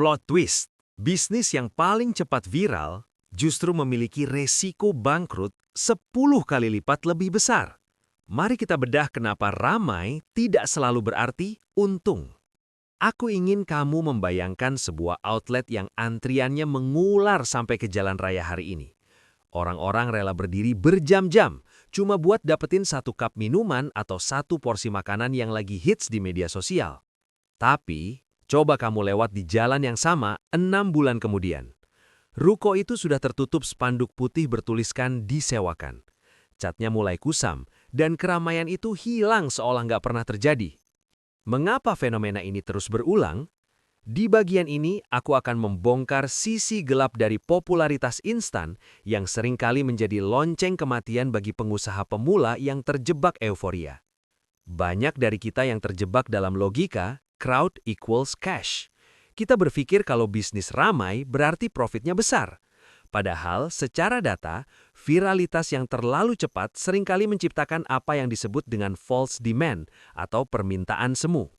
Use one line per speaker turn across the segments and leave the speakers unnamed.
Plot twist, bisnis yang paling cepat viral justru memiliki resiko bangkrut 10 kali lipat lebih besar. Mari kita bedah kenapa ramai tidak selalu berarti untung. Aku ingin kamu membayangkan sebuah outlet yang antriannya mengular sampai ke jalan raya hari ini. Orang-orang rela berdiri berjam-jam cuma buat dapetin satu cup minuman atau satu porsi makanan yang lagi hits di media sosial. Tapi, coba kamu lewat di jalan yang sama 6 bulan kemudian. Ruko itu sudah tertutup spanduk putih bertuliskan disewakan. Catnya mulai kusam, dan keramaian itu hilang seolah nggak pernah terjadi. Mengapa fenomena ini terus berulang? Di bagian ini, aku akan membongkar sisi gelap dari popularitas instan yang seringkali menjadi lonceng kematian bagi pengusaha pemula yang terjebak euforia. Banyak dari kita yang terjebak dalam logika crowd equals cash. Kita berpikir kalau bisnis ramai berarti profitnya besar. Padahal secara data, viralitas yang terlalu cepat seringkali menciptakan apa yang disebut dengan false demand atau permintaan semu.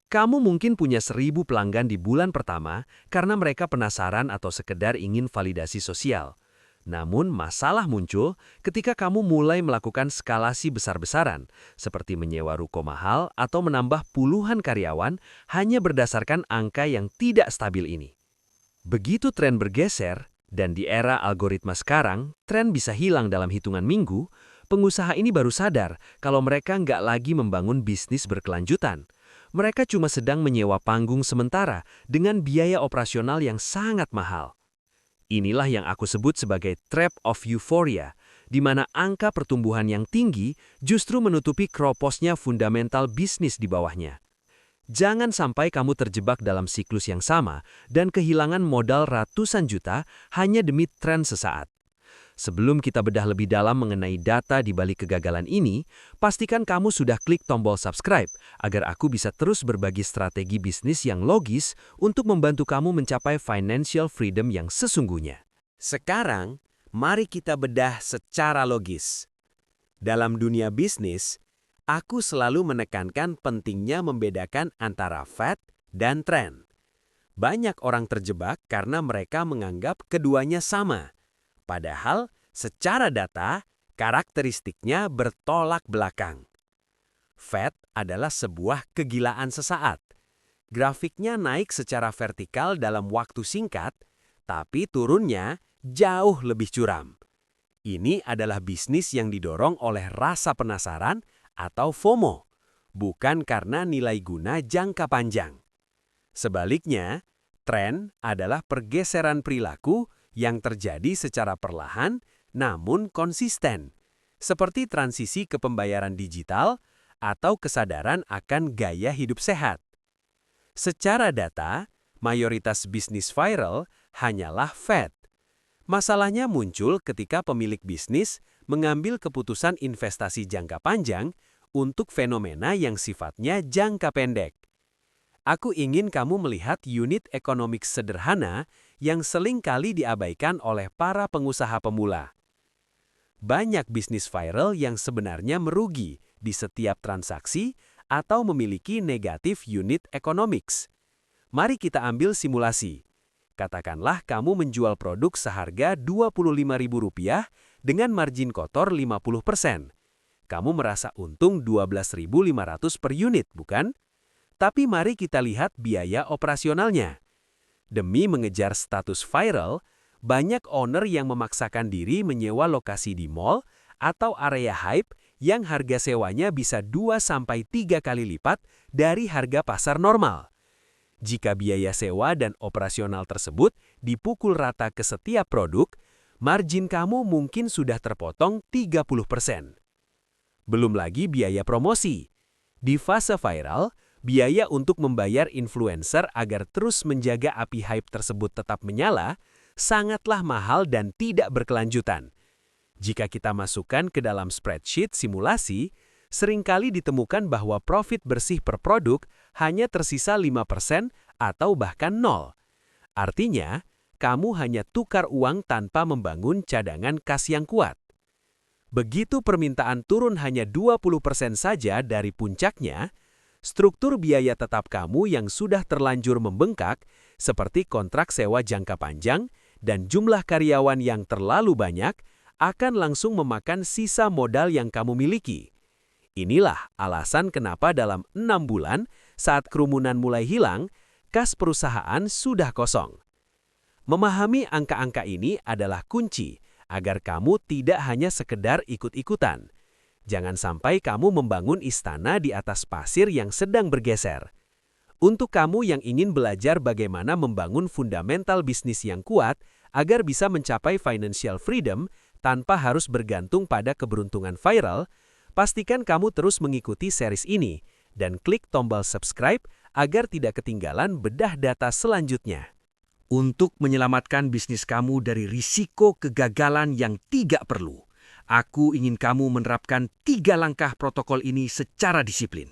Kamu mungkin punya 1.000 pelanggan di bulan pertama karena mereka penasaran atau sekedar ingin validasi sosial. Namun masalah muncul ketika kamu mulai melakukan skalasi besar-besaran, seperti menyewa ruko mahal atau menambah puluhan karyawan hanya berdasarkan angka yang tidak stabil ini. Begitu tren bergeser, dan di era algoritma sekarang, tren bisa hilang dalam hitungan minggu, pengusaha ini baru sadar kalau mereka nggak lagi membangun bisnis berkelanjutan. Mereka cuma sedang menyewa panggung sementara dengan biaya operasional yang sangat mahal. Inilah yang aku sebut sebagai trap of euphoria, di mana angka pertumbuhan yang tinggi justru menutupi kroposnya fundamental bisnis di bawahnya. Jangan sampai kamu terjebak dalam siklus yang sama dan kehilangan modal ratusan juta hanya demi tren sesaat. Sebelum kita bedah lebih dalam mengenai data di balik kegagalan ini, pastikan kamu sudah klik tombol subscribe agar aku bisa terus berbagi strategi bisnis yang logis untuk membantu kamu mencapai financial freedom yang sesungguhnya.
Sekarang, mari kita bedah secara logis. Dalam dunia bisnis, aku selalu menekankan pentingnya membedakan antara fad dan tren. Banyak orang terjebak karena mereka menganggap keduanya sama. Padahal, secara data, karakteristiknya bertolak belakang. Fad adalah sebuah kegilaan sesaat. Grafiknya naik secara vertikal dalam waktu singkat, tapi turunnya jauh lebih curam. Ini adalah bisnis yang didorong oleh rasa penasaran atau FOMO, bukan karena nilai guna jangka panjang. Sebaliknya, tren adalah pergeseran perilaku yang terjadi secara perlahan namun konsisten, seperti transisi ke pembayaran digital atau kesadaran akan gaya hidup sehat. Secara data, mayoritas bisnis viral hanyalah fad. Masalahnya muncul ketika pemilik bisnis mengambil keputusan investasi jangka panjang untuk fenomena yang sifatnya jangka pendek. Aku ingin kamu melihat unit ekonomik sederhana yang seringkali diabaikan oleh para pengusaha pemula. Banyak bisnis viral yang sebenarnya merugi di setiap transaksi atau memiliki negatif unit economics. Mari kita ambil simulasi. Katakanlah kamu menjual produk seharga Rp25.000 dengan margin kotor 50%. Kamu merasa untung Rp12.500 per unit, bukan? Tapi mari kita lihat biaya operasionalnya. Demi mengejar status viral, banyak owner yang memaksakan diri menyewa lokasi di mall atau area hype yang harga sewanya bisa 2-3 kali lipat dari harga pasar normal. Jika biaya sewa dan operasional tersebut dipukul rata ke setiap produk, margin kamu mungkin sudah terpotong 30%. Belum lagi biaya promosi. Di fase viral, biaya untuk membayar influencer agar terus menjaga api hype tersebut tetap menyala sangatlah mahal dan tidak berkelanjutan. Jika kita masukkan ke dalam spreadsheet simulasi, seringkali ditemukan bahwa profit bersih per produk hanya tersisa 5% atau bahkan 0. Artinya, kamu hanya tukar uang tanpa membangun cadangan kas yang kuat. Begitu permintaan turun hanya 20% saja dari puncaknya, struktur biaya tetap kamu yang sudah terlanjur membengkak seperti kontrak sewa jangka panjang dan jumlah karyawan yang terlalu banyak, akan langsung memakan sisa modal yang kamu miliki. Inilah alasan kenapa dalam 6 bulan, saat kerumunan mulai hilang, kas perusahaan sudah kosong. Memahami angka-angka ini adalah kunci agar kamu tidak hanya sekedar ikut-ikutan. Jangan sampai kamu membangun istana di atas pasir yang sedang bergeser. Untuk kamu yang ingin belajar bagaimana membangun fundamental bisnis yang kuat agar bisa mencapai financial freedom tanpa harus bergantung pada keberuntungan viral, pastikan kamu terus mengikuti series ini dan klik tombol subscribe agar tidak ketinggalan bedah data selanjutnya.
Untuk menyelamatkan bisnis kamu dari risiko kegagalan yang tidak perlu, aku ingin kamu menerapkan 3 langkah protokol ini secara disiplin.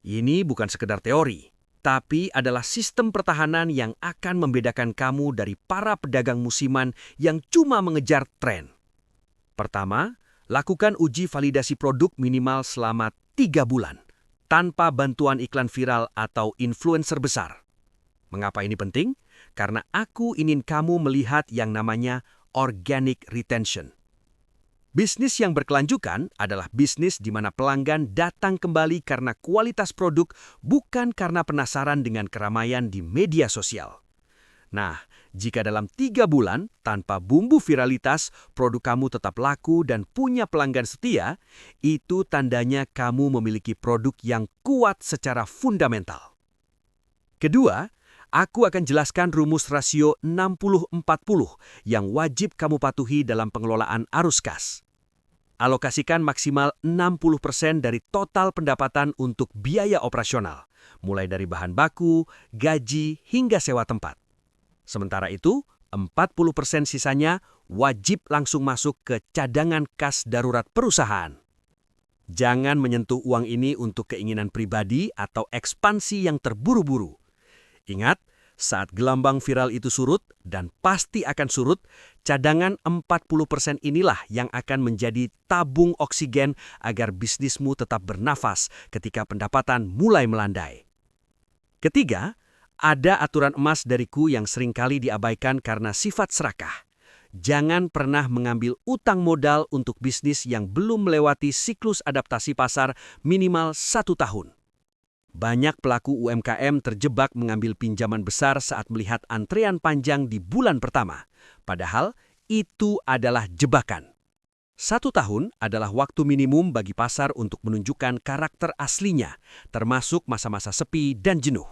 Ini bukan sekedar teori, tapi adalah sistem pertahanan yang akan membedakan kamu dari para pedagang musiman yang cuma mengejar tren. Pertama, lakukan uji validasi produk minimal selama 3 bulan, tanpa bantuan iklan viral atau influencer besar. Mengapa ini penting? Karena aku ingin kamu melihat yang namanya organic retention. Bisnis yang berkelanjutan adalah bisnis di mana pelanggan datang kembali karena kualitas produk, bukan karena penasaran dengan keramaian di media sosial. Nah, jika dalam 3 bulan tanpa bumbu viralitas, produk kamu tetap laku dan punya pelanggan setia, itu tandanya kamu memiliki produk yang kuat secara fundamental. Kedua, aku akan jelaskan rumus rasio 60-40 yang wajib kamu patuhi dalam pengelolaan arus kas. Alokasikan maksimal 60% dari total pendapatan untuk biaya operasional, mulai dari bahan baku, gaji, hingga sewa tempat. Sementara itu, 40% sisanya wajib langsung masuk ke cadangan kas darurat perusahaan. Jangan menyentuh uang ini untuk keinginan pribadi atau ekspansi yang terburu-buru. Ingat, saat gelambang viral itu surut, dan pasti akan surut, cadangan 40% inilah yang akan menjadi tabung oksigen agar bisnismu tetap bernafas ketika pendapatan mulai melandai. Ketiga, ada aturan emas dariku yang seringkali diabaikan karena sifat serakah. Jangan pernah mengambil utang modal untuk bisnis yang belum melewati siklus adaptasi pasar minimal 1 tahun. Banyak pelaku UMKM terjebak mengambil pinjaman besar saat melihat antrean panjang di bulan pertama. Padahal itu adalah jebakan. 1 tahun adalah waktu minimum bagi pasar untuk menunjukkan karakter aslinya, termasuk masa-masa sepi dan jenuh.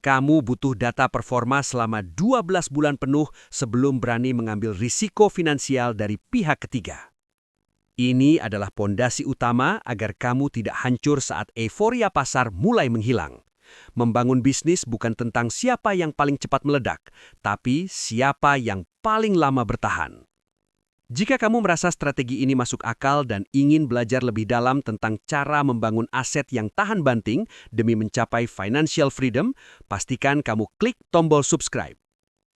Kamu butuh data performa selama 12 bulan penuh sebelum berani mengambil risiko finansial dari pihak ketiga. Ini adalah pondasi utama agar kamu tidak hancur saat euforia pasar mulai menghilang. Membangun bisnis bukan tentang siapa yang paling cepat meledak, tapi siapa yang paling lama bertahan. Jika kamu merasa strategi ini masuk akal dan ingin belajar lebih dalam tentang cara membangun aset yang tahan banting demi mencapai financial freedom, pastikan kamu klik tombol subscribe.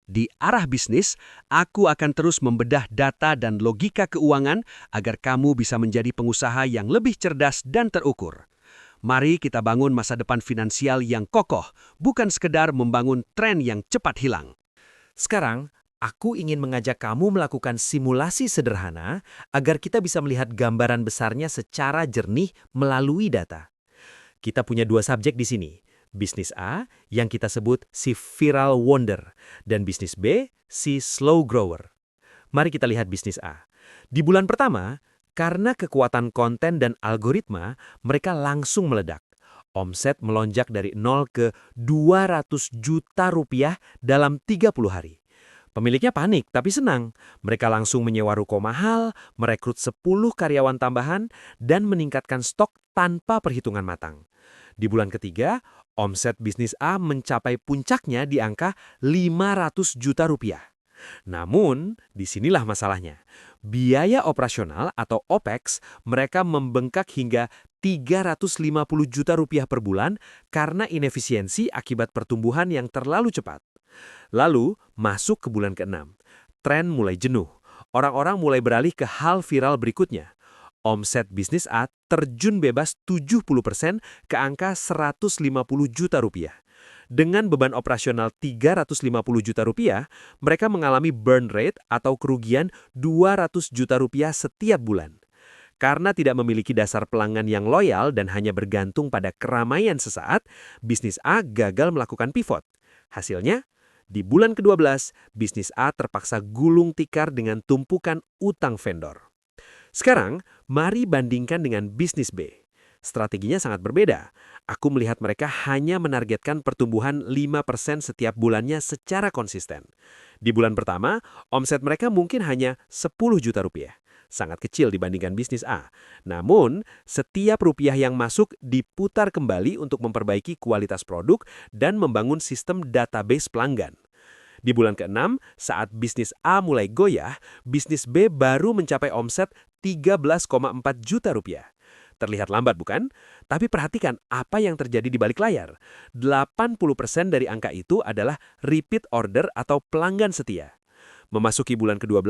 Di arah bisnis, aku akan terus membedah data dan logika keuangan agar kamu bisa menjadi pengusaha yang lebih cerdas dan terukur. Mari kita bangun masa depan finansial yang kokoh, bukan sekedar membangun tren yang cepat hilang.
Sekarang, aku ingin mengajak kamu melakukan simulasi sederhana agar kita bisa melihat gambaran besarnya secara jernih melalui data. Kita punya 2 subjek di sini. Bisnis A yang kita sebut si viral wonder dan bisnis B si slow grower. Mari kita lihat bisnis A. Di bulan pertama, karena kekuatan konten dan algoritma, mereka langsung meledak. Omset melonjak dari 0 ke 200 juta rupiah dalam 30 hari. Pemiliknya panik tapi senang. Mereka langsung menyewa ruko mahal, merekrut 10 karyawan tambahan, dan meningkatkan stok tanpa perhitungan matang. Di bulan ketiga, omset bisnis A mencapai puncaknya di angka 500 juta rupiah. Namun, disinilah masalahnya. Biaya operasional atau OPEX mereka membengkak hingga 350 juta rupiah per bulan karena inefisiensi akibat pertumbuhan yang terlalu cepat. Lalu, masuk ke bulan ke-6. Tren mulai jenuh. Orang-orang mulai beralih ke hal viral berikutnya. Omset bisnis A terjun bebas 70% ke angka 150 juta rupiah. Dengan beban operasional 350 juta rupiah, mereka mengalami burn rate atau kerugian 200 juta rupiah setiap bulan. Karena tidak memiliki dasar pelanggan yang loyal dan hanya bergantung pada keramaian sesaat, bisnis A gagal melakukan pivot. Hasilnya, di bulan ke-12, bisnis A terpaksa gulung tikar dengan tumpukan utang vendor. Sekarang, mari bandingkan dengan bisnis B. Strateginya sangat berbeda. Aku melihat mereka hanya menargetkan pertumbuhan 5% setiap bulannya secara konsisten. Di bulan pertama, omset mereka mungkin hanya 10 juta rupiah. Sangat kecil dibandingkan bisnis A. Namun, setiap rupiah yang masuk diputar kembali untuk memperbaiki kualitas produk dan membangun sistem database pelanggan. Di bulan ke-6, saat bisnis A mulai goyah, bisnis B baru mencapai omset 13,4 juta rupiah. Terlihat lambat bukan? Tapi perhatikan apa yang terjadi di balik layar. 80% dari angka itu adalah repeat order atau pelanggan setia. Memasuki bulan ke-12,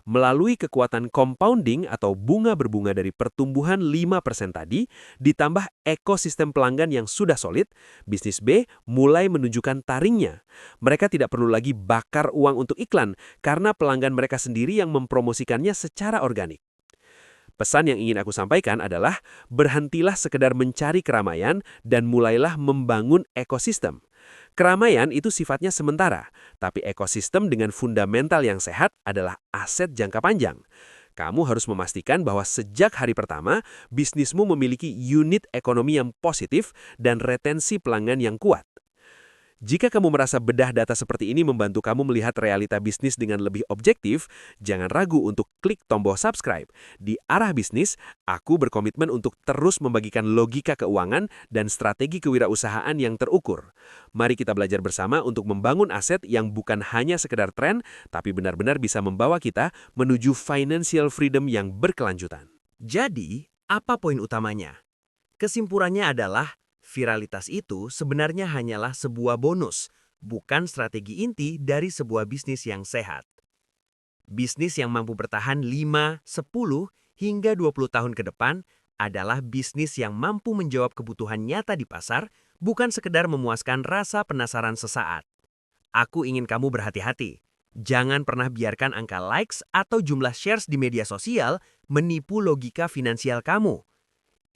melalui kekuatan compounding atau bunga berbunga dari pertumbuhan 5% tadi, ditambah ekosistem pelanggan yang sudah solid, bisnis B mulai menunjukkan taringnya. Mereka tidak perlu lagi bakar uang untuk iklan, karena pelanggan mereka sendiri yang mempromosikannya secara organik. Pesan yang ingin aku sampaikan adalah, berhentilah sekedar mencari keramaian dan mulailah membangun ekosistem. Keramaian itu sifatnya sementara, tapi ekosistem dengan fundamental yang sehat adalah aset jangka panjang. Kamu harus memastikan bahwa sejak hari pertama, bisnismu memiliki unit ekonomi yang positif dan retensi pelanggan yang kuat. Jika kamu merasa bedah data seperti ini membantu kamu melihat realita bisnis dengan lebih objektif, jangan ragu untuk klik tombol subscribe. Di Arah Bisnis, aku berkomitmen untuk terus membagikan logika keuangan dan strategi kewirausahaan yang terukur. Mari kita belajar bersama untuk membangun aset yang bukan hanya sekedar tren, tapi benar-benar bisa membawa kita menuju financial freedom yang berkelanjutan.
Jadi, apa poin utamanya? Kesimpulannya adalah, viralitas itu sebenarnya hanyalah sebuah bonus, bukan strategi inti dari sebuah bisnis yang sehat. Bisnis yang mampu bertahan 5, 10, hingga 20 tahun ke depan adalah bisnis yang mampu menjawab kebutuhan nyata di pasar, bukan sekedar memuaskan rasa penasaran sesaat. Aku ingin kamu berhati-hati. Jangan pernah biarkan angka likes atau jumlah shares di media sosial menipu logika finansial kamu.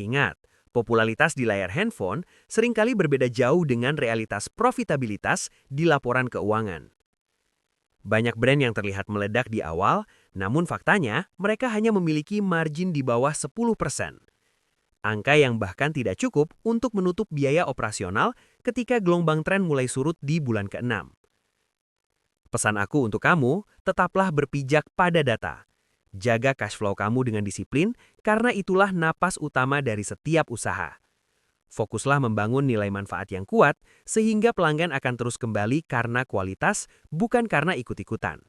Ingat, popularitas di layar handphone seringkali berbeda jauh dengan realitas profitabilitas di laporan keuangan. Banyak brand yang terlihat meledak di awal, namun faktanya mereka hanya memiliki margin di bawah 10%. Angka yang bahkan tidak cukup untuk menutup biaya operasional ketika gelombang tren mulai surut di bulan ke-6. Pesan aku untuk kamu, tetaplah berpijak pada data. Jaga cash flow kamu dengan disiplin, karena itulah napas utama dari setiap usaha. Fokuslah membangun nilai manfaat yang kuat, sehingga pelanggan akan terus kembali karena kualitas, bukan karena ikut-ikutan.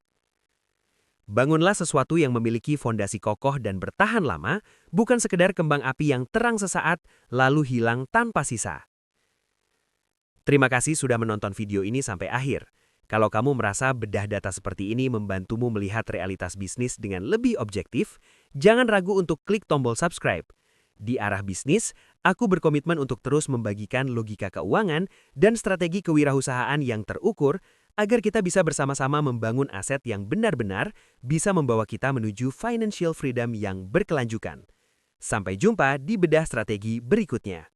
Bangunlah sesuatu yang memiliki fondasi kokoh dan bertahan lama, bukan sekedar kembang api yang terang sesaat, lalu hilang tanpa sisa. Terima kasih sudah menonton video ini sampai akhir. Kalau kamu merasa bedah data seperti ini membantumu melihat realitas bisnis dengan lebih objektif, jangan ragu untuk klik tombol subscribe. Di Arah Bisnis, aku berkomitmen untuk terus membagikan logika keuangan dan strategi kewirausahaan yang terukur agar kita bisa bersama-sama membangun aset yang benar-benar bisa membawa kita menuju financial freedom yang berkelanjutan. Sampai jumpa di bedah strategi berikutnya.